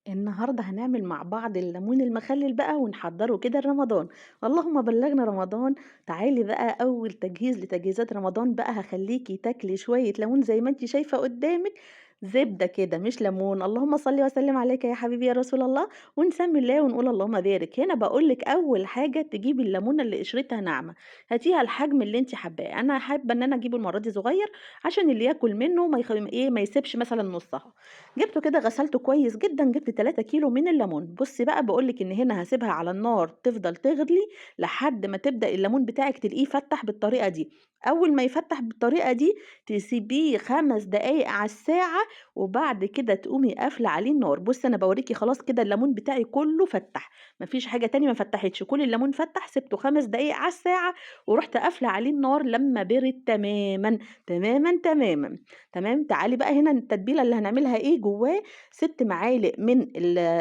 النهارده هنعمل مع بعض الليمون المخلل بقى ونحضّره كده لرمضان، اللهم بلغنا رمضان. تعالي بقى أول تجهيز لتجهيزات رمضان بقى هاخلّيكِ تاكلي شوية ليمون زي ما أنتِ شايفة قدّامِك، زبدة كده مش ليمون، اللهم صل وسلم عليك يا حبيبي يا رسول الله، ونسمي الله ونقول اللهم بارك. هنا باقول لِك أول حاجة تجيبي الليمونة اللي قشرتها ناعمة، هاتيها الحجم اللي أنتِ حاباه، أنا حابة إن أنا أجيبه المرة دي صغير عشان اللي ياكل منه ما يسيبش مثلًا نُصّها. جِبته كده غسلته كويس جدًا، جِبت 3 كيلو من الليمون. بُصّي بقى باقول لِك إن هنا هاسيبها على النار تفضل تغلي لحد ما تبدأ الليمون بتاعِك تلاقيه فتّح بالطريقة دي، أول ما يفتّح بالطريقة دي تسيبيه 5 دقايق على الساعة، وبعد كده تقومي قافلة عليه النار. بُصّي أنا باوريكِ خلاص كده الليمون بتاعي كلّه فتّح، ما فيش حاجة تانية ما فتّحتش، كل الليمون فتّح، سِبته 5 دقايق على الساعة، ورُحت قافلة عليه النار لمّا بِرِد تمامًا، تمامًا، تمامًا. تمام، تعالي بقى هنا التتبيلة اللي هنعملها إيه جواه. 6 معالق من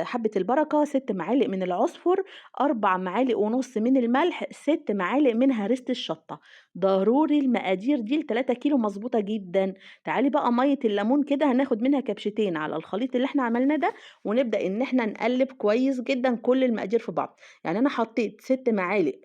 حبة البركة، 6 معالق من العُصفر، 4 معالق ونُص من الملح، 6 معالق من هريسة الشطة. ضروري المقادير دي ل3 كيلو مضبوطة جدًا. تعالي بقى مَيّة الليمون كده هناخد منها كبشتين على الخليط اللي إحنا عملناه ده، ونبدأ إن إحنا نقلِّب كويس جدًا كل المقادير في بعض. يعني أنا حطيت 6 معالق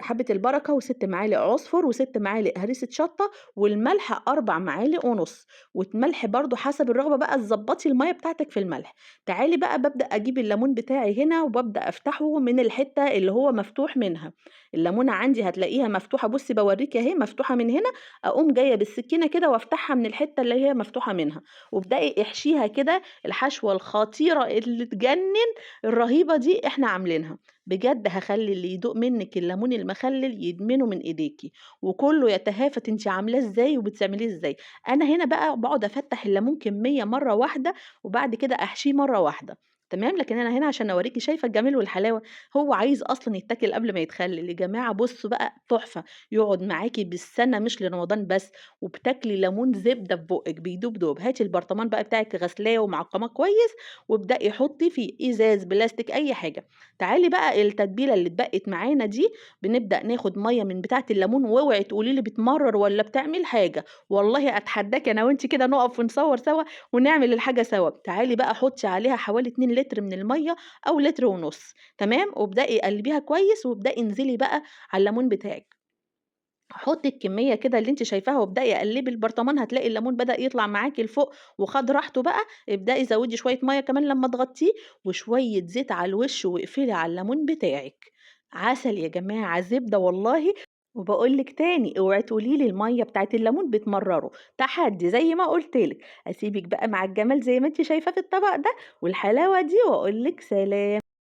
حبة البركة، و6 معالق عُصفر، و6 معالق هريسة شطة، والملح 4 معالق ونُص. والملح برضه حسب الرغبة بقى تضبّطي المَيّة بتاعتِك في الملح. تعالي بقى بابدأ أجيب الليمون بتاعي هنا وبابدأ أفتحه من الحتّة اللي هو مفتوح منها. الليمونة عندي هتلاقيها مفتوحة، بُصّي باورّيكِ أهي مفتوحة من هنا، أقوم جاية بالسكينة كده وافتحها من الحتّة اللي هي مفتوحة منها، وابدئي احشيها كده الحشوة الخطيرة اللي تجنن الرهيبة دي إحنا عاملينها. بجد هاخلّي اللي يدوق منِّك الليمون المخلل يدمنه من إيديكِ، وكلّه يتهافت أنتِ عاملاه إزاي وبتعمليه إزاي. أنا هنا بقى باقعد أفتّح الليمون كمية مرّة واحدة، وبعد كده أحشيه مرّة واحدة، تمام. لكن أنا هنا عشان أورّيكِ شايفة الجمال والحلاوة، هو عايز أصلًا يتاكل قبل ما يتخلِّل. يا جماعة بُصّوا بقى تحفة، يقعد معاكِ بالسَنة مش لرمضان بس، وبتاكلي ليمون زبدة في بُقِّك بيدوب دوب. هاتي البرطمان بقى بتاعِك غسلاه ومعقّماه كويس، وابدئي حُطّي فيه إزاز، بلاستيك، أي حاجة. تعالي بقى التتبيلة اللي اتبقِّت معانا دي، بنبدأ ناخد مَيّة من بتاعة الليمون، واوعي تقولي لي بتمرّر والّا بتعمل حاجة. والله أتحداكِ أنا وأنتِ كده نُقف ونصوّر سوا ونعمل الحاجة سوا. تعالي بقى حُطّي عليها حوالي 2 لتر من المَيّة أو لتر ونُص، تمام، وابدئي قلّبيها كويس، وابدئي انزلي بقى على الليمون بتاعِك. حُطّي الكمية كده اللي أنتِ شايفاها، وابدئي قلّبي البرطمان هتلاقي الليمون بدأ يطلع معاكِ لفوق وخَد راحته بقى. ابدئي زوّدي شوية مَيّة كمان لمّا تغطّيه، وشوية زيت على الوش، واقفلي على الليمون بتاعِك. عسل يا جماعة، زبدة والله. وباقول لِك تاني اوعي تقولي لي المَيّة بتاعة الليمون بتمرّره، تحدّي زي ما قُلت لِك. أسيبِك بقى مع الجمال زي ما أنتِ شايفاه في الطبق ده والحلاوة دي، وأقول لِك سلام.